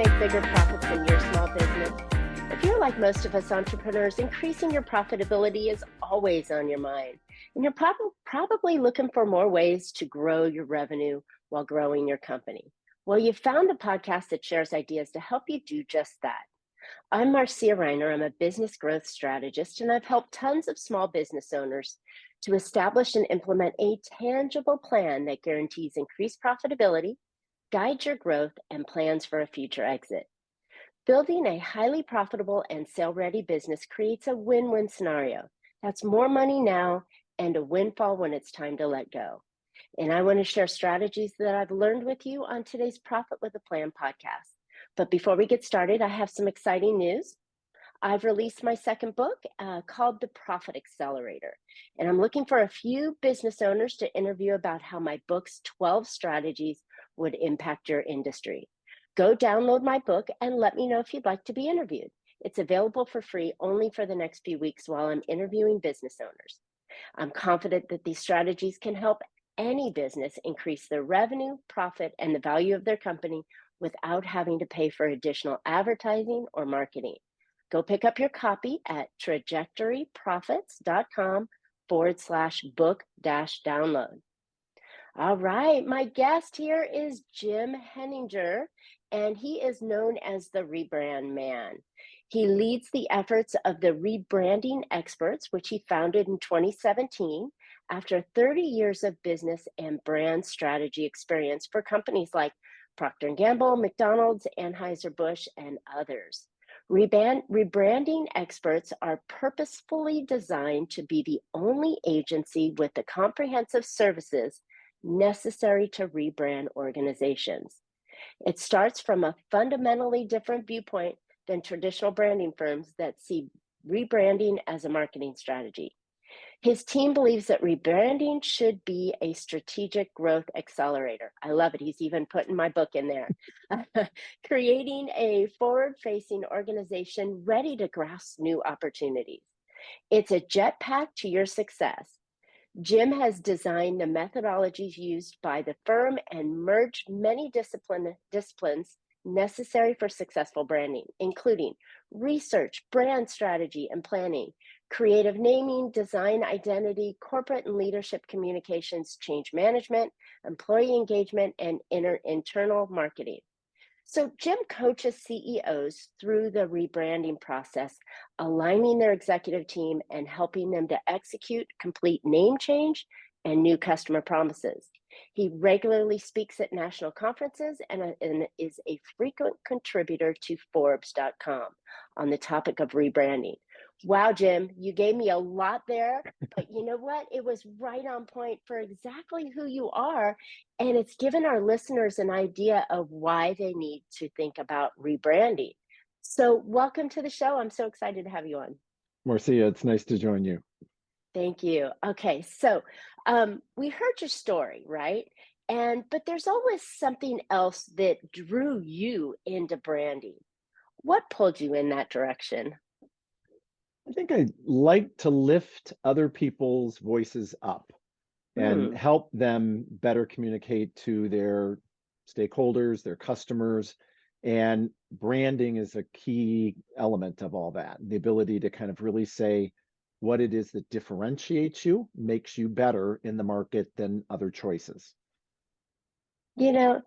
make bigger profits in your small business? If you're like most of us entrepreneurs, increasing your profitability is always on your mind. And you're probably looking for more ways to grow your revenue while growing your company. Well, you've found a podcast that shares ideas to help you do just that. I'm Marcia Reiner. I'm a business growth strategist, and I've helped tons of small business owners to establish and implement a tangible plan that guarantees increased profitability, guides your growth, and plans for a future exit. Building a highly profitable and sale-ready business creates a win-win scenario. That's more money now and a windfall when it's time to let go. And I want to share strategies that I've learned with you on today's Profit with a Plan podcast. But before we get started, I have some exciting news. I've released my second book called The Profit Accelerator, and I'm looking for a few business owners to interview about how my book's 12 strategies would impact your industry. Go download my book and let me know if you'd like to be interviewed. It's available for free only for the next few weeks while I'm interviewing business owners. I'm confident that these strategies can help any business increase their revenue, profit, and the value of their company without having to pay for additional advertising or marketing. Go pick up your copy at trajectoryprofits.com/book-download. All right, my guest here is Jim Heininger, and he is known as the Rebrand Man. He leads the efforts of the Rebranding Experts, which he founded in 2017 after 30 years of business and brand strategy experience for companies like Procter & Gamble, McDonald's, Anheuser-Busch, and others. Rebranding Experts are purposefully designed to be the only agency with the comprehensive services necessary to rebrand organizations. It starts from a fundamentally different viewpoint than traditional branding firms that see rebranding as a marketing strategy. His team believes that rebranding should be a strategic growth accelerator. I love it. He's even putting my book in there. Creating a forward-facing organization ready to grasp new opportunities. It's a jetpack to your success. Jim has designed the methodologies used by the firm and merged many disciplines necessary for successful branding, including research, brand strategy and planning, creative naming, design identity, corporate and leadership communications, change management, employee engagement, and internal marketing. So Jim coaches CEOs through the rebranding process, aligning their executive team and helping them to execute complete name change and new customer promises. He regularly speaks at national conferences and is a frequent contributor to Forbes.com on the topic of rebranding. Wow, Jim, you gave me a lot there, but you know what? It was right on point for exactly who you are. And it's given our listeners an idea of why they need to think about rebranding. So welcome to the show. I'm so excited to have you on. Marcia, it's nice to join you. Thank you. Okay, so we heard your story, right? But there's always something else that drew you into branding. What pulled you in that direction? I think I like to lift other people's voices up and help them better communicate to their stakeholders, their customers. And branding is a key element of all that. The ability to kind of really say what it is that differentiates you, makes you better in the market than other choices. You know,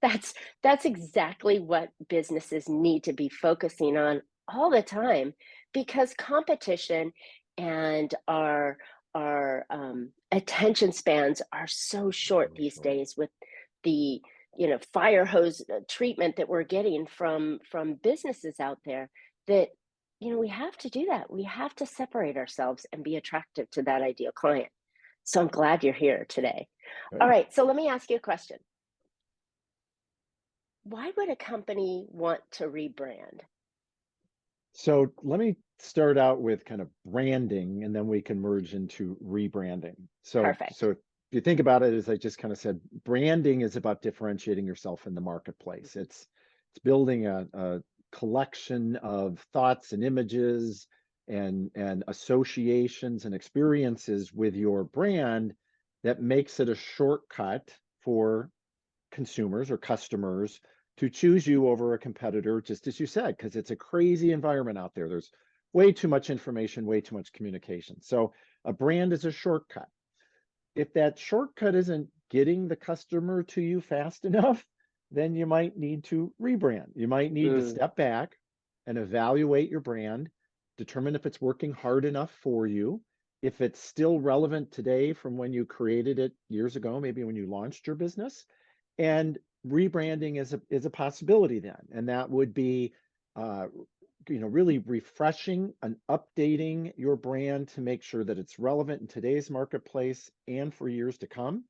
that's exactly what businesses need to be focusing on all the time, because competition and our attention spans are so short these days with the fire hose treatment that we're getting from businesses out there, that we have to do that. We have to separate ourselves and be attractive to that ideal client. So I'm glad you're here today. Right. All right, so let me ask you a question. Why would a company want to rebrand? So let me start out with kind of branding, and then we can merge into rebranding. Perfect. So if you think about it, as I just kind of said, branding is about differentiating yourself in the marketplace. It's building a collection of thoughts and images and associations and experiences with your brand that makes it a shortcut for consumers or customers to choose you over a competitor, just as you said, because it's a crazy environment out there. There's way too much information, way too much communication. So a brand is a shortcut. If that shortcut isn't getting the customer to you fast enough, then you might need to rebrand. You might need to Mm, step back and evaluate your brand, determine if it's working hard enough for you, if it's still relevant today from when you created it years ago, maybe when you launched your business. And rebranding is a possibility then. And that would be uh, really refreshing and updating your brand to make sure that it's relevant in today's marketplace and for years to come,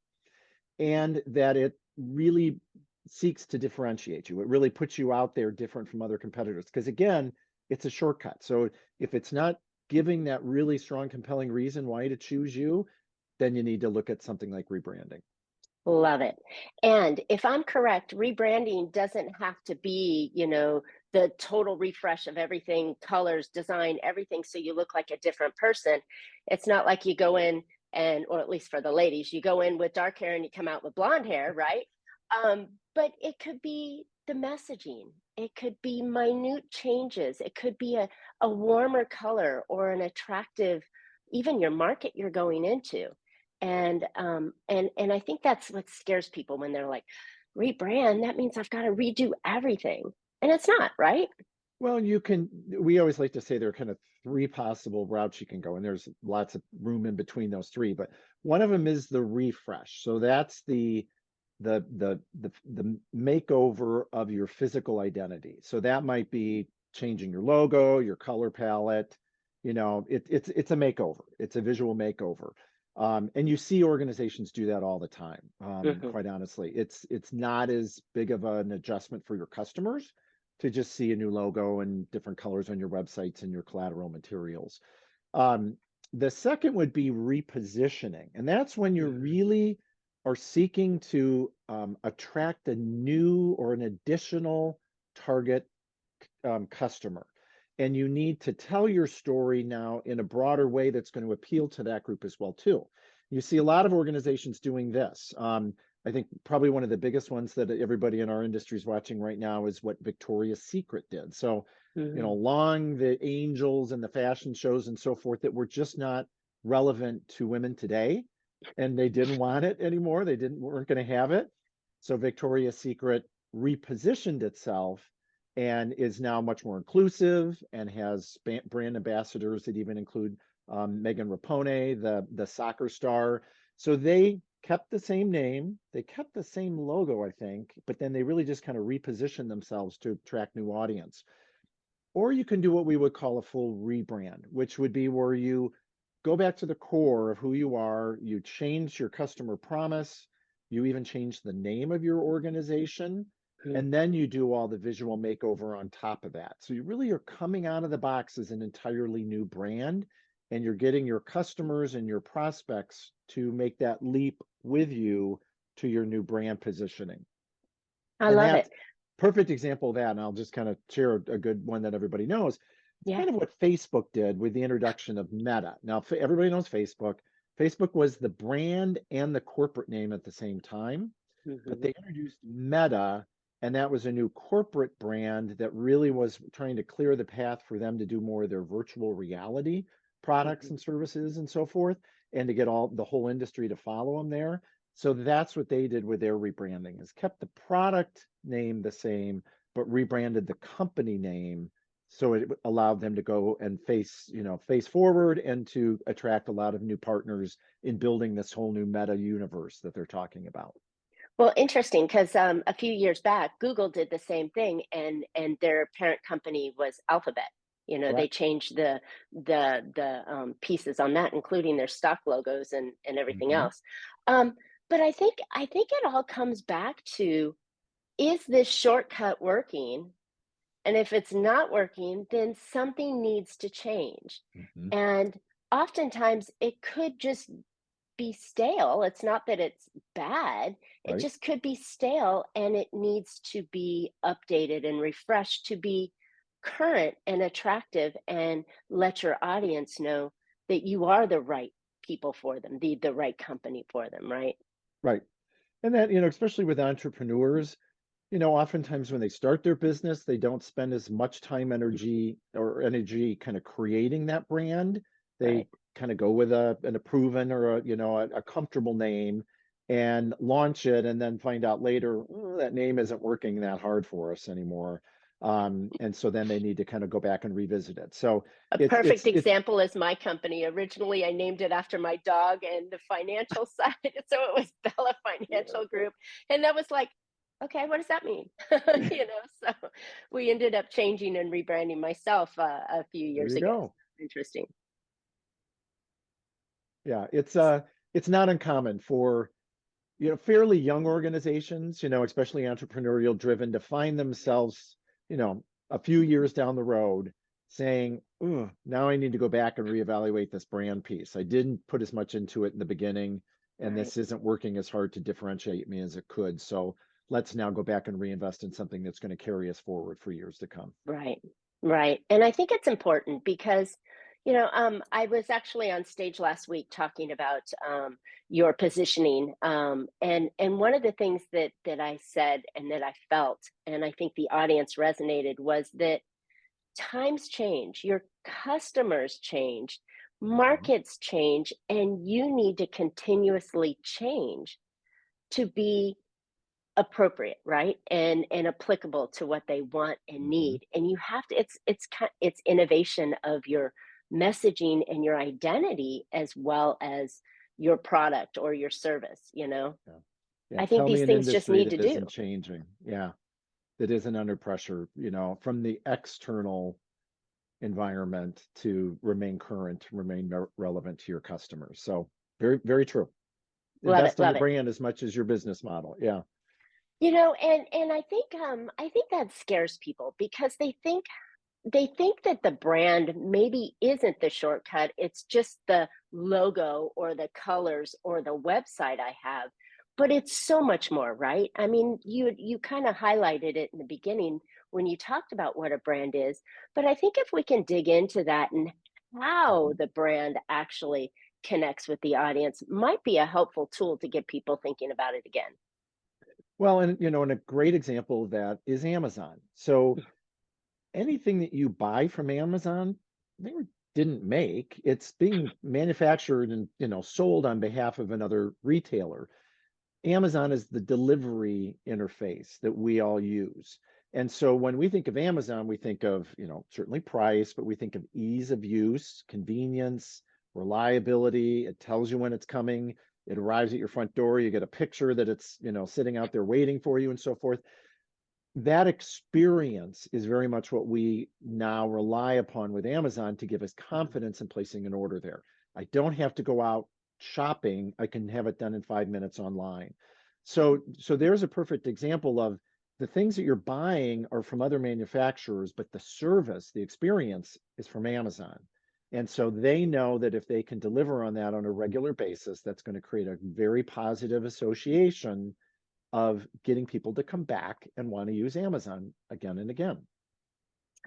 and that it really seeks to differentiate you. It really puts you out there different from other competitors. Because again, it's a shortcut. So if it's not giving that really strong, compelling reason why to choose you, then you need to look at something like rebranding. love it. And if I'm correct, rebranding doesn't have to be, the total refresh of everything, colors, design, everything, so you look like a different person. It's not like you go in and, or at least for the ladies, you go in with dark hair and you come out with blonde hair, right? But it could be the messaging. It could be minute changes. It could be a warmer color or an attractive, even your market you're going into. And I think that's what scares people when they're like, rebrand, that means I've got to redo everything. And it's not, right? Well, we always like to say there are kind of three possible routes you can go, and there's lots of room in between those three, but one of them is the refresh. So that's the makeover of your physical identity. So that might be changing your logo, your color palette. It's a makeover. It's a visual makeover. And you see organizations do that all the time. Hmm. Quite honestly, it's not as big of an adjustment for your customers to just see a new logo and different colors on your websites and your collateral materials. Um, the second would be repositioning, and that's when you really are seeking to attract a new or an additional target customer. And you need to tell your story now in a broader way that's going to appeal to that group as well, too. You see a lot of organizations doing this. I think probably one of the biggest ones that everybody in our industry is watching right now is what Victoria's Secret did. So, Hmm. along the angels and the fashion shows and so forth that were just not relevant to women today, and they didn't want it anymore. They weren't going to have it. So Victoria's Secret repositioned itself and is now much more inclusive and has brand ambassadors that even include Megan Rapinoe, the soccer star. So they kept the same name, they kept the same logo, I think, but then they really just kind of repositioned themselves to attract new audience. Or you can do what we would call a full rebrand, which would be where you go back to the core of who you are, you change your customer promise, you even change the name of your organization, and then you do all the visual makeover on top of that. So you really are coming out of the box as an entirely new brand, and you're getting your customers and your prospects to make that leap with you to your new brand positioning. I And love that's it. perfect example of that. And I'll just kind of share a good one that everybody knows. It's Yeah. kind of what Facebook did with the introduction of Meta. Now, everybody knows Facebook. Facebook was the brand and the corporate name at the same time, but Hmm. they introduced Meta, and that was a new corporate brand that really was trying to clear the path for them to do more of their virtual reality products Hmm. and services and so forth, and to get all the whole industry to follow them there. So that's what they did with their rebranding, is kept the product name the same, but rebranded the company name, so it allowed them to go and face forward and to attract a lot of new partners in building this whole new meta universe that they're talking about. Well, interesting, because a few years back, Google did the same thing, and their parent company was Alphabet. They Correct. changed the pieces on that, including their stock logos and everything Mhm. else. Um, but I think it all comes back to, is this shortcut working? And if it's not working, then something needs to change. Mhm. And oftentimes it could just be stale. It's not that it's bad. It Right. just could be stale and it needs to be updated and refreshed to be current and attractive and let your audience know that you are the right people for them, the right company for them, right? Right. And that, especially with entrepreneurs, oftentimes when they start their business, they don't spend as much time, energy kind of creating that brand. They Right. kind of go with a proven or a comfortable name and launch it, and then find out later, that name isn't working that hard for us anymore. And so then they need to kind of go back and revisit it. So A it's perfect it's it's example is my company. Originally, I named it after my dog and the financial side. So it was Bella Financial Group. And that was like, okay, what does that mean? So we ended up changing and rebranding myself a few there years you ago. go. So interesting. Yeah, it's not uncommon for fairly young organizations, especially entrepreneurial driven, to find themselves, you know, a few years down the road saying, "Ooh, now I need to go back and reevaluate this brand piece. I didn't put as much into it in the beginning, and Right. this isn't working as hard to differentiate me as it could. So let's now go back and reinvest in something that's going to carry us forward for years to come." Right, right. And I think it's important because, I was actually on stage last week talking about your positioning, and one of the things that I said and that I felt, and I think the audience resonated, was that times change, your customers change, Mhm. markets change, and you need to continuously change to be appropriate, right? And applicable to what they want and Mhm. need. And you have to it's innovation of your messaging and your identity as well as your product or your service. Yeah. Yeah. I think Tell me these an things just industry need to that do. isn't changing. Yeah. That isn't under pressure, from the external environment to remain current, remain relevant to your customers. So very, very true. Love it, Invest on the love it. brand as much as your business model. Yeah. And I think that scares people because they think that the brand maybe isn't the shortcut. It's just the logo or the colors or the website I have. But it's so much more, right? I mean, you kind of highlighted it in the beginning when you talked about what a brand is. But I think if we can dig into that and how Mhm. the brand actually connects with the audience might be a helpful tool to get people thinking about it again. Well, and a great example of that is Amazon. So anything that you buy from Amazon, they didn't make. It's being manufactured and, sold on behalf of another retailer. Amazon is the delivery interface that we all use. And so when we think of Amazon, we think of, certainly price, but we think of ease of use, convenience, reliability. It tells you when it's coming. It arrives at your front door. You get a picture that it's, sitting out there waiting for you and so forth. That experience is very much what we now rely upon with Amazon to give us confidence in placing an order there. I don't have to go out shopping. I can have it done in 5 minutes online. So there's a perfect example of the things that you're buying are from other manufacturers, but the service, the experience is from Amazon. And so they know that if they can deliver on that on a regular basis, that's going to create a very positive association of getting people to come back and want to use Amazon again and again.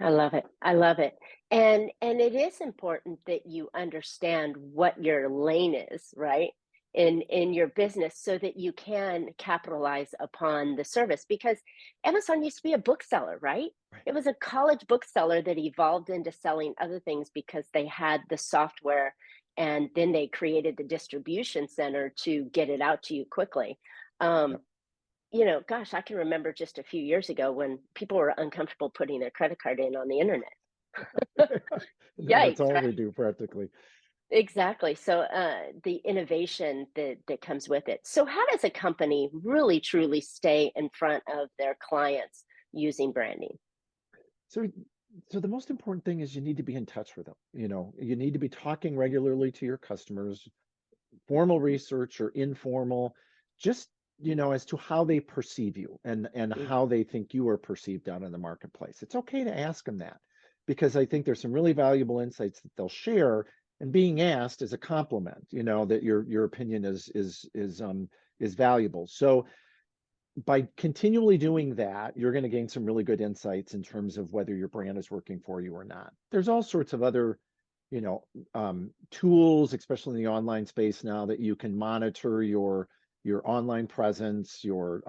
I love it. I love it. And it is important that you understand what your lane is, right? In your business so that you can capitalize upon the service because Amazon used to be a bookseller, right? Right. It was a college bookseller that evolved into selling other things because they had the software and then they created the distribution center to get it out to you quickly. Um, Yep. Gosh, I can remember just a few years ago when people were uncomfortable putting their credit card in on the internet. Now that's Yikes, all right? we do practically. Exactly. So the innovation that comes with it. So how does a company really truly stay in front of their clients using branding? So so the most important thing is you need to be in touch with them. You need to be talking regularly to your customers, formal research or informal, just as to how they perceive you and Mm, how they think you are perceived out in the marketplace. It's okay to ask them that because I think there's some really valuable insights that they'll share. And being asked is a compliment, that your opinion is valuable. So by continually doing that, you're going to gain some really good insights in terms of whether your brand is working for you or not. There's all sorts of other, you know, tools, especially in the online space now, that you can monitor your your online presence, your,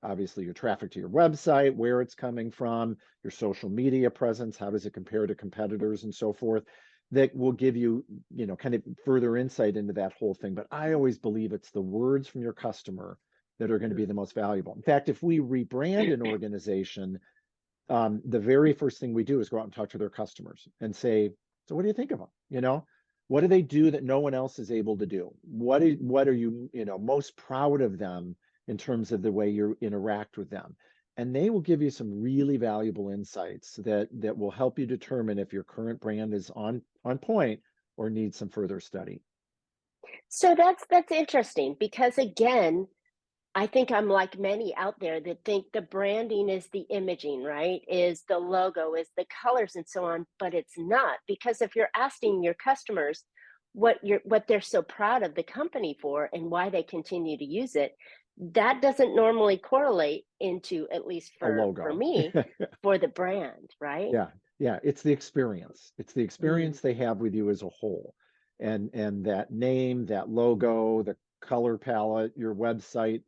obviously your traffic to your website, where it's coming from, your social media presence, how does it compare to competitors and so forth, that will give you, kind of further insight into that whole thing. But I always believe it's the words from your customer that are going to be the most valuable. In fact, if we rebrand an organization, the very first thing we do is go out and talk to their customers and say, so what do you think of them? What do they do that no one else is able to do? What are you, most proud of them in terms of the way you interact with them? And they will give you some really valuable insights that will help you determine if your current brand is on point or needs some further study. So that's interesting because again, I think I'm like many out there that think the branding is the imaging, right? Is the logo, is the colors and so on, but it's not because if you're asking your customers what they're so proud of the company for and why they continue to use it, that doesn't normally correlate into, at least A for logo. me, for the brand, right? Yeah, yeah, it's the experience. It's the Mm, experience they have with you as a whole. And that name, that logo, the color palette, your website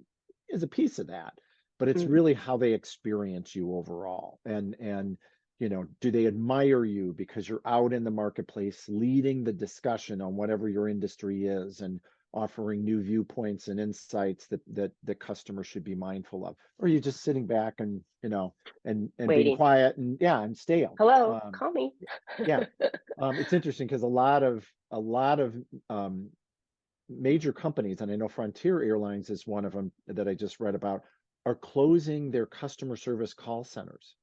is a piece of that. But it's mm. really how they experience you overall. And do they admire you because you're out in the marketplace leading the discussion on whatever your industry is and offering new viewpoints and insights that the customer should be mindful of? Or are you just sitting back and, and being Waiting. quiet and yeah, and stale. Hello, call me. Yeah, it's interesting because a lot of um, major companies, and I know Frontier Airlines is one of them that I just read about, are closing their customer service call centers.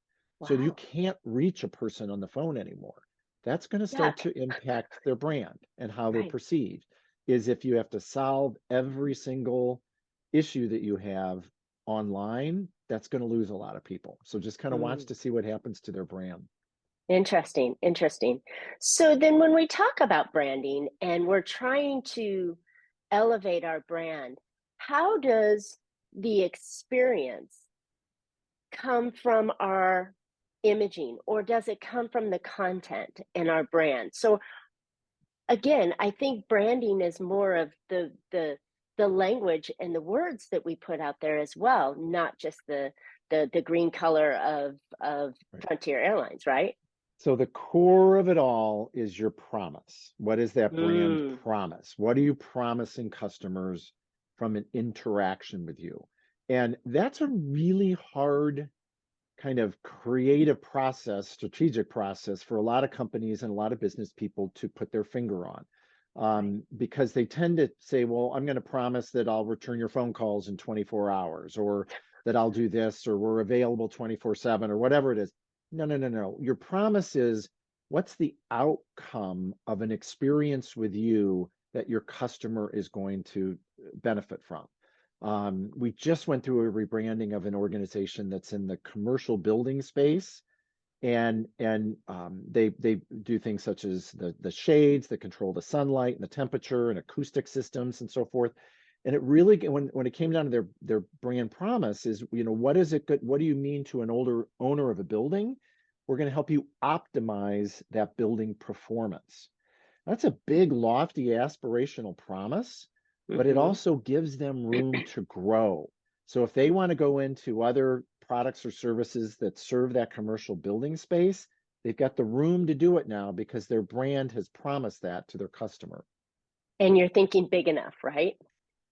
So you Wow. can't reach a person on the phone anymore. That's going to start Yuck. to impact their brand and how they're Right. perceived. Is if you have to solve every single issue that you have online, that's going to lose a lot of people. So just kind of watch Mm. to see what happens to their brand. Interesting, interesting. So then when we talk about branding and we're trying to elevate our brand, how does the experience come from our imaging or does it come from the content in our brand? So again, I think branding is more of the language and the words that we put out there as well, not just the green color of Right. Frontier Airlines, right? So the core of it all is your promise. What is that brand Mm. promise? What are you promising customers from an interaction with you? And that's a really hard kind of creative process, strategic process for a lot of companies and a lot of business people to put their finger on. Right. Because they tend to say, well, I'm going to promise that I'll return your phone calls in 24 hours, or that I'll do this, or we're available 24/7, or whatever it is. No, no, no, no. Your promise is what's the outcome of an experience with you that your customer is going to benefit from. We just went through a rebranding of an organization that's in the commercial building space, and they do things such as the shades that control the sunlight and the temperature and acoustic systems and so forth. And it really, when it came down to their brand promise, is what is it good? What do you mean to an older owner of a building? We're going to help you optimize that building performance. That's a big, lofty, aspirational promise, but it Mhm. also gives them room to grow. So if they want to go into other products or services that serve that commercial building space, they've got the room to do it now because their brand has promised that to their customer. And you're thinking big enough, right?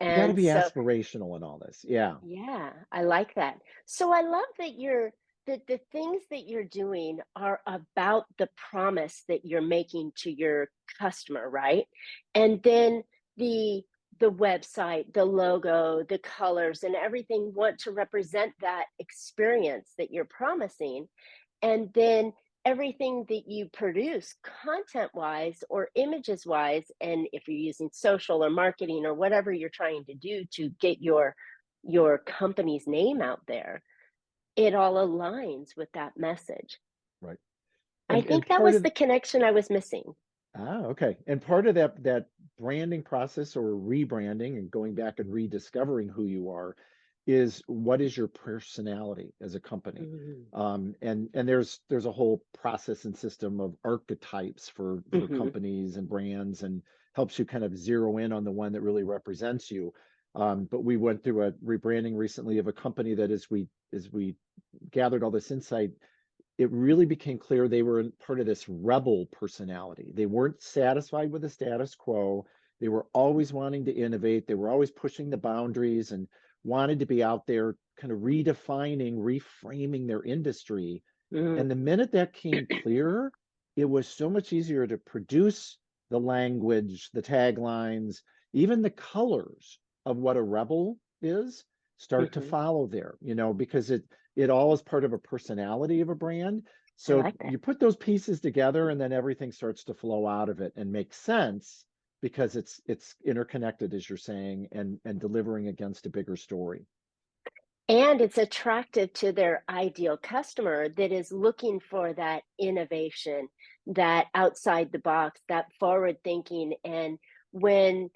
You got to And be so aspirational in all this. Yeah, yeah, I like that. So I love that the things that you're doing are about the promise that you're making to your customer, right? And then the the website, the logo, the colors and everything want to represent that experience that you're promising. And then everything that you produce content wise or images wise, and if you're using social or marketing or whatever you're trying to do to get your company's name out there, it all aligns with that message. right. I And think that part was of the connection I was missing. okay. And part of that branding process or rebranding and going back and rediscovering who you are is what is your personality as a company. Mm. And there's a whole process and system of archetypes for Mhm. companies and brands, and helps you kind of zero in on the one that really represents you. But we went through a rebranding recently of a company that as we gathered all this insight, it really became clear they were part of this rebel personality. They weren't satisfied with the status quo. They were always wanting to innovate. They were always pushing the boundaries and wanted to be out there kind of redefining, reframing their industry. Mm, And the minute that came clear, it was so much easier to produce the language, the taglines, even the colors of what a rebel is start to hmm. follow there, because it all is part of a personality of a brand. I So like that. you put those pieces together and then everything starts to flow out of it and make sense because it's interconnected, as you're saying, and delivering against a bigger story. And it's attractive to their ideal customer that is looking for that innovation, that outside the box, that forward thinking. And when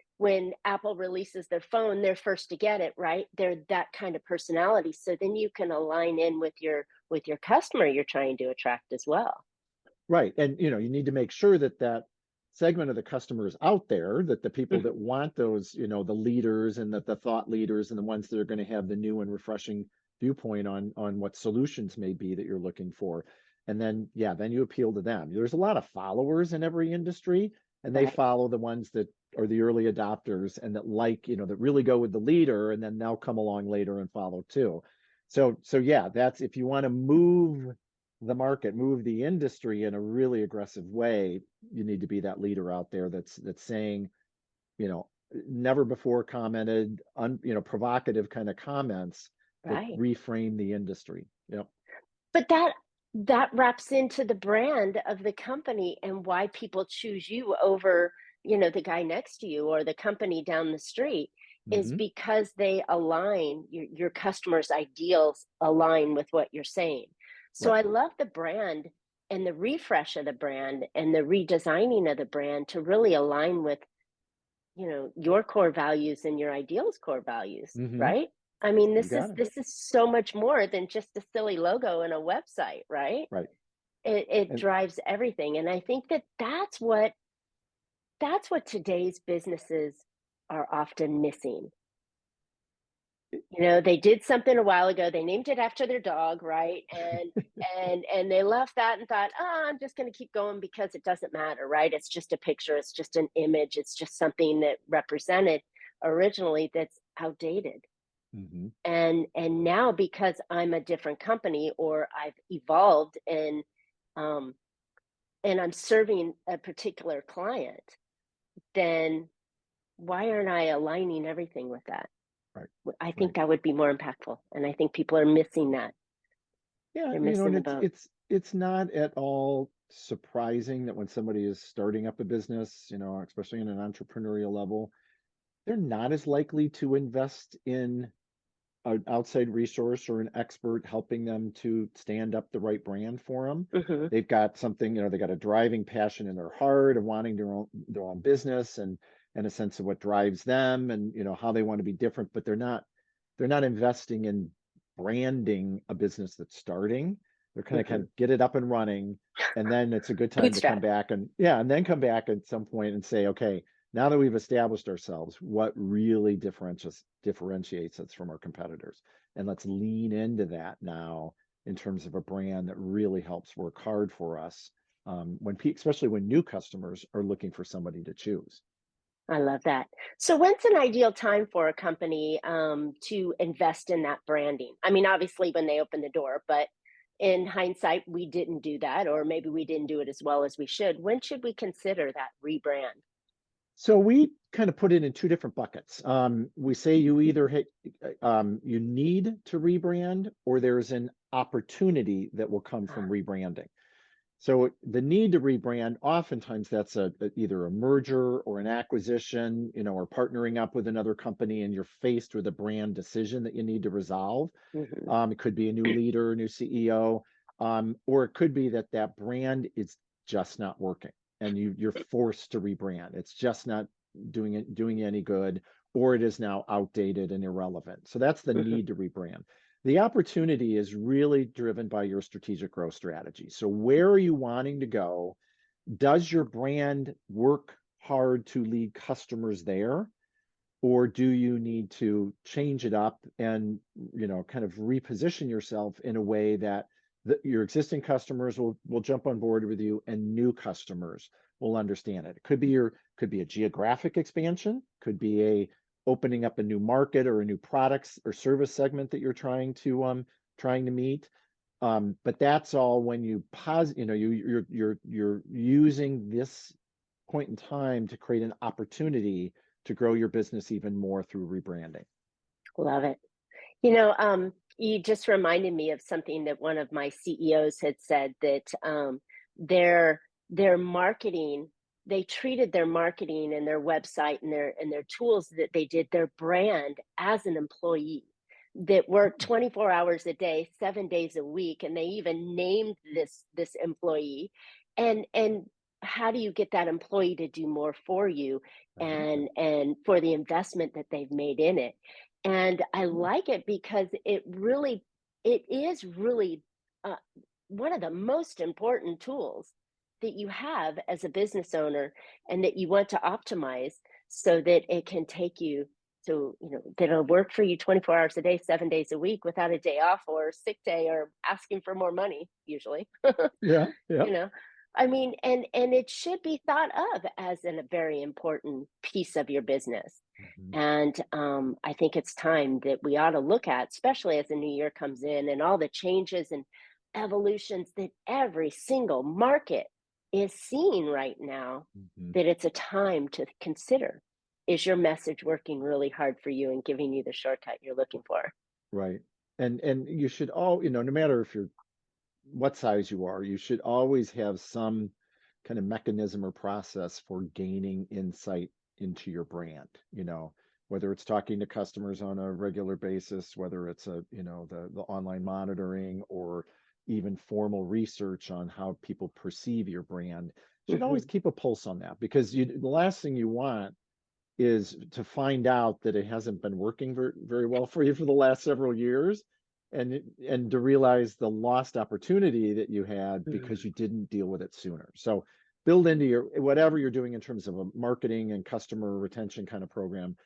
Apple releases their phone, they're first to get it, right? They're that kind of personality. So then you can align in with your customer you're trying to attract as well. Right. And you need to make sure that that segment of the customers out there, that the people that Mhm. want those, the leaders and the thought leaders and the ones that are going to have the new and refreshing viewpoint on what solutions may be that you're looking for. And then yeah, then you appeal to them. There's a lot of followers in every industry, and they Right. follow the ones that are the early adopters and that that really go with the leader, and then they'll come along later and follow too. So yeah, that's if you want to move the market, move the industry in a really aggressive way, you need to be that leader out there that's saying, you know, never before commented, provocative kind of comments that Right. reframe the industry. Yep. But that wraps into the brand of the company and why people choose you over, the guy next to you or the company down the street is Hmm. because they align your customers' ideals align with what you're saying. So Right. I love the brand and the refresh of the brand and the redesigning of the brand to really align with your core values and your ideals core values, Hmm. right? I mean, You this is got it. this is so much more than just a silly logo and a website, right? Right. It And drives everything, and I think that that's what today's businesses are often missing. They did something a while ago, they named it after their dog, right? And they left that and thought, "Oh, I'm just gonna keep going because it doesn't matter," right? It's just a picture, it's just an image, it's just something that represented originally that's outdated. hmm And now because I'm a different company or I've evolved um and I'm serving a particular client, then why aren't I aligning everything with that? right. I Right. think that would be more impactful, and I think people are missing that. Yeah, They're and missing the it's boat. it's it's not at all surprising that when somebody is starting up a business, especially in an entrepreneurial level, they're not as likely to invest in an outside resource or an expert helping them to stand up the right brand for them. Mhm. They've got something, they got a driving passion in their heart of wanting their own business and a sense of what drives them and how they want to be different, but they're not investing in branding a business that's starting. They're kind Mhm. of get it up and running, and then it's a good time to come Bootstrap. back and yeah, and then come back at some point and say, okay, now that we've established ourselves, what really differentiates us from our competitors? And let's lean into that now in terms of a brand that really helps work hard for us especially when new customers are looking for somebody to choose. I love that. So when's an ideal time for a company, to invest in that branding? I mean, obviously when they open the door, but in hindsight, we didn't do that, or maybe we didn't do it as well as we should. When should we consider that rebrand? So we kind of put it in two different buckets. We say you need to rebrand, or there's an opportunity that will come from Ah, rebranding. So the need to rebrand, oftentimes that's either a merger or an acquisition, or partnering up with another company, and you're faced with a brand decision that you need to resolve. mhm. It could be a new leader, a new CEO, or it could be that that brand is just not working, and you're forced to rebrand. It's just not doing you any good, or it is now outdated and irrelevant. So that's the Mhm. need to rebrand. The opportunity is really driven by your strategic growth strategy. So where are you wanting to go? Does your brand work hard to lead customers there? or do you need to change it up and, kind of reposition yourself in a way that your existing customers will jump on board with you and new customers will understand it. It could be a geographic expansion, could be a opening up a new market or a new products or service segment that you're trying to meet. But that's all when you pause, you're using this point in time to create an opportunity to grow your business even more through rebranding. Love it. You just reminded me of something that one of my CEOs had said, that their marketing, they treated their marketing and their website and their tools that they did, their brand, as an employee that worked 24 hours a day, 7 days a week, and they even named this employee. And how do you get that employee to do more for you, and for the investment that they've made in it? And I like it because it is really uh, one of the most important tools that you have as a business owner, and that you want to optimize so that it can take you to, that'll work for you 24 hours a day, 7 days a week, without a day off or sick day or asking for more money, usually. Yeah, yeah. you know I mean, and it should be thought of as a very important piece of your business. Mhm. And I think it's time that we ought to look at, especially as the new year comes in and all the changes and evolutions that every single market is seeing right now, Mhm. that it's a time to consider, is your message working really hard for you and giving you the shortcut you're looking for? Right. And you should no matter if you're what size you are, you should always have some kind of mechanism or process for gaining insight into your brand, whether it's talking to customers on a regular basis, whether it's the online monitoring or even formal research on how people perceive your brand. You should always Hmm. keep a pulse on that, because the last thing you want is to find out that it hasn't been working very, very well for you for the last several years, and to realize the lost opportunity that you had because you didn't deal with it sooner. So build into your whatever you're doing in terms of a marketing and customer retention kind of program,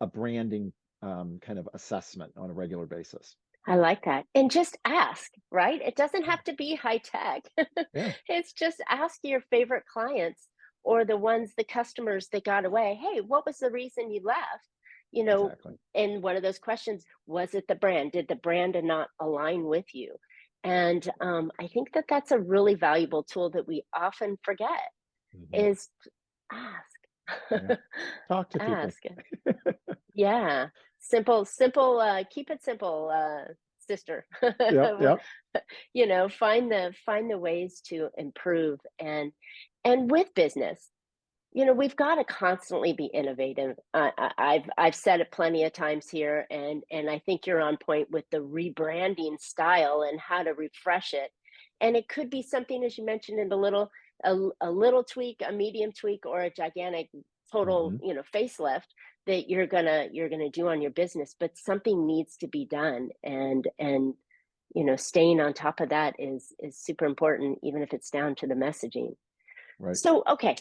a branding kind of assessment on a regular basis. I like that. And just ask, right? It doesn't have to be high tech. Yeah, It's just ask your favorite clients, or the customers that got away. Hey, what was the reason you left? You know, exactly. and one of those questions, was it the brand? Did the brand not align with you? And I think that that's a really valuable tool that we often forget, Hmm. is ask. Yeah, talk to people. Ask. Yeah. Simple, keep it simple, sister. Yep, yep. Find the ways to improve. And with business, we've got to constantly be innovative. I've said it plenty of times here, and I think you're on point with the rebranding style and how to refresh it. And it could be something, as you mentioned, in a little tweak, a medium tweak, or a gigantic total, Hmm. facelift that you're gonna do on your business. But something needs to be done, and staying on top of that is super important, even if it's down to the messaging. Right. So, okay,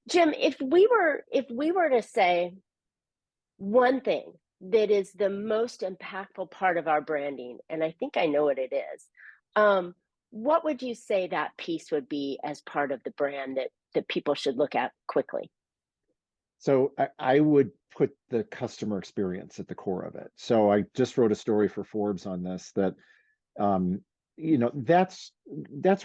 Jim, if we were to say one thing that is the most impactful part of our branding, and I think I know what it is, what would you say that piece would be as part of the brand that people should look at quickly? So I would put the customer experience at the core of it. So I just wrote a story for Forbes on this, that um, that's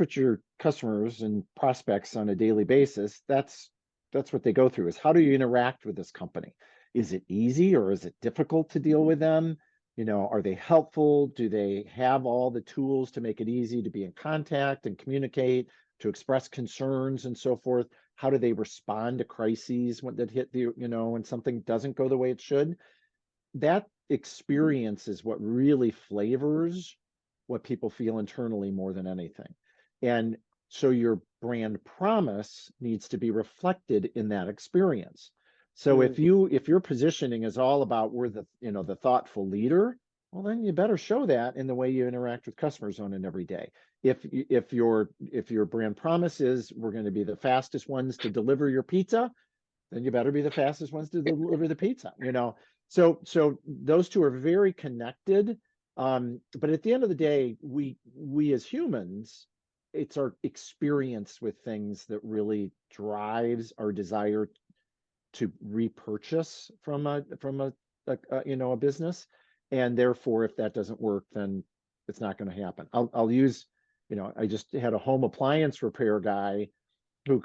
what your customers and prospects on a daily basis, that's what they go through, is how do you interact with this company? Is it easy or is it difficult to deal with them? Are they helpful? Do they have all the tools to make it easy to be in contact and communicate, to express concerns and so forth? How do they respond to crises when that hit when something doesn't go the way it should? That experience is what really flavors what people feel internally more than anything. And so your brand promise needs to be reflected in that experience. So Mm, if your positioning is all about we're the thoughtful leader, well then you better show that in the way you interact with customers on an everyday. If your brand promise is we're going to be the fastest ones to deliver your pizza, then you better be the fastest ones to deliver the pizza, you know? So those two are very connected. But at the end of the day, we as humans, it's our experience with things that really drives our desire to repurchase from a business. And therefore, if that doesn't work, then it's not going to happen. I'll use, I just had a home appliance repair guy who,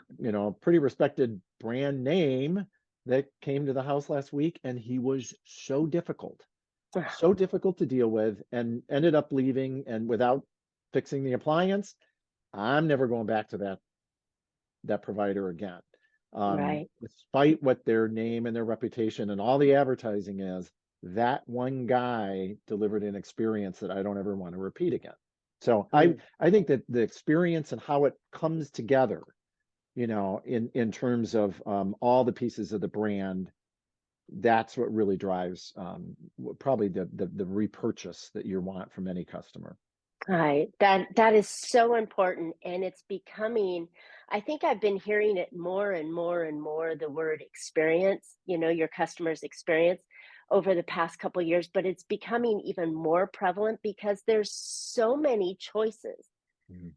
pretty respected brand name, that came to the house last week, and he was so difficult to deal with, and ended up leaving, and without fixing the appliance, I'm never going back to that provider again. Right. Despite what their name and their reputation and all the advertising is, that one guy delivered an experience that I don't ever want to repeat again. So I think that the experience and how it comes together, in terms of all the pieces of the brand, that's what really drives probably the repurchase that you want from any customer. Right. That is so important. And it's becoming, I think I've been hearing it more and more and more, the word experience, your customer's experience over the past couple of years, but it's becoming even more prevalent because there's so many choices Mhm.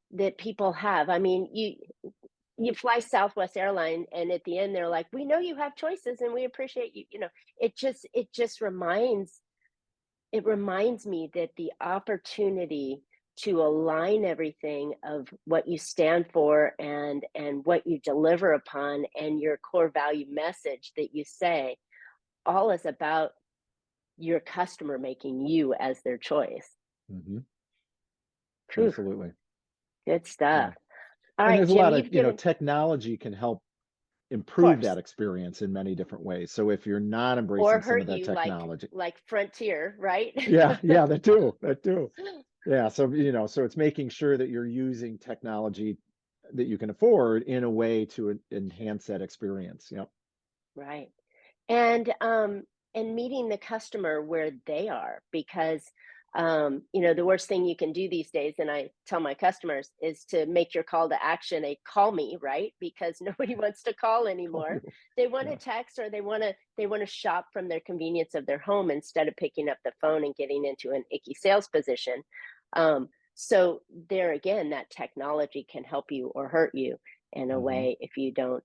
that people have. I mean, you fly Southwest Airline, and at the end they're like, we know you have choices and we appreciate you. It just reminds me that the opportunity to align everything of what you stand for and what you deliver upon and your core value message that you say, all is about your customer making you as their choice. Mhm. Whew, Absolutely. good Yeah. stuff. All And right, there's a Jim, lot of, you've given, of technology can help improve course, that experience in many different ways. So if you're not or embracing some hurt of that you technology, like Frontier, right? yeah, that too. Yeah, so it's making sure that you're using technology that you can afford in a way to enhance that experience. Yep. Right. And meeting the customer where they are, because the worst thing you can do these days, and I tell my customers, is to make your call to action a call me, right? Because nobody wants to call Call anymore. you. They want to Yeah. text, or they want to shop from their convenience of their home instead of picking up the phone and getting into an icky sales position. So there again, that technology can help you or hurt you in a Hmm. way if you don't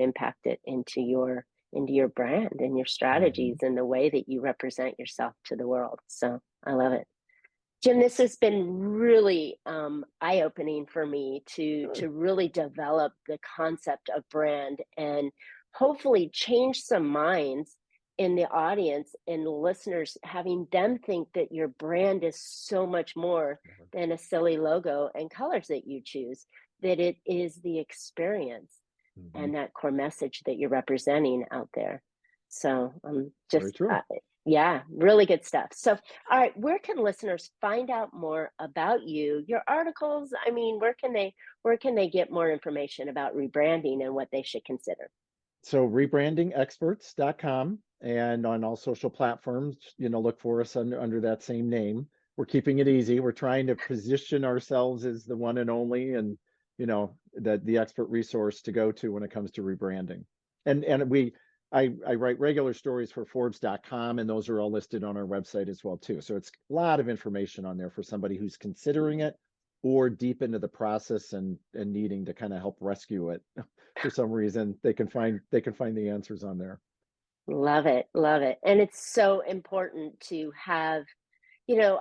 impact it into your brand and your strategies Hmm. and the way that you represent yourself to the world. So I love it. Jim, this has been really eye-opening for me to Good. to really develop the concept of brand and hopefully change some minds in the audience and listeners, having them think that your brand is so much more than a silly logo and colors that you choose, that it is the experience Hmm. and that core message that you're representing out there. So Very just true. yeah, really good stuff. So all right, where can listeners find out more about you, your articles? I mean, where can they get more information about rebranding and what they should consider? So rebrandingexperts.com, and on all social platforms, look for us under that same name. We're keeping it easy. We're trying to position ourselves as the one and only, and the expert resource to go to when it comes to rebranding. And I write regular stories for Forbes.com, and those are all listed on our website as well too. So it's a lot of information on there for somebody who's considering it or deep into the process and needing to kind of help rescue it for some reason. They can find the answers on there. Love it, love it. And it's so important to have, you know,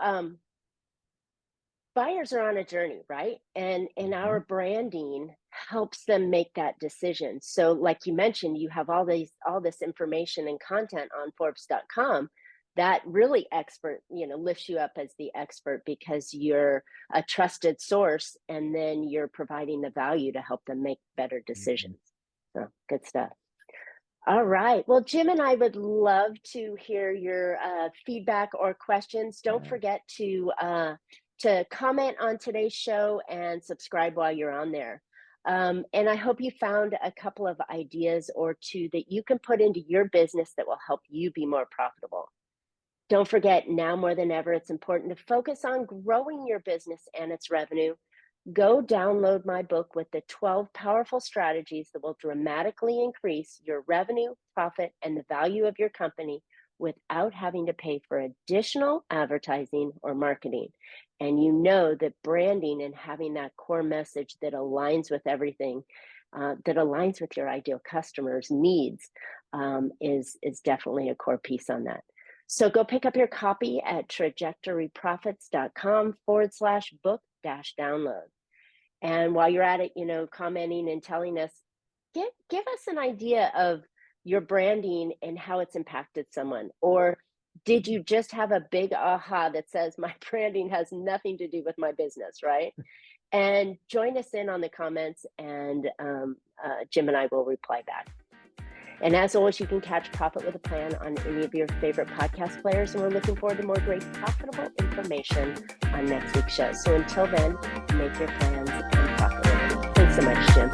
buyers are on a journey, right? And our Mhm. branding helps them make that decision. So like you mentioned, you have all this information and content on Forbes.com that really lifts you up as the expert because you're a trusted source, and then you're providing the value to help them make better Mhm. decisions. So good stuff. All right. Well, Jim and I would love to hear your feedback or questions. Don't Yeah. forget to comment on today's show and subscribe while you're on there. And I hope you found a couple of ideas or two that you can put into your business that will help you be more profitable. Don't forget, now more than ever, it's important to focus on growing your business and its revenue. Go download my book with the 12 powerful strategies that will dramatically increase your revenue, profit, and the value of your company without having to pay for additional advertising or marketing. And you know that branding and having that core message that aligns with everything, that aligns with your ideal customers' needs, is definitely a core piece on that. So go pick up your copy at trajectoryprofits.com/book-download. And while you're at it, commenting and telling us, give us an idea of your branding and how it's impacted someone. Or did you just have a big aha that says my branding has nothing to do with my business, right? And join us in on the comments, and Jim and I will reply back. And as always, you can catch Profit with a Plan on any of your favorite podcast players. And we're looking forward to more great profitable information on next week's show. So until then, make your plans and profit with them. Thanks so much, Jim.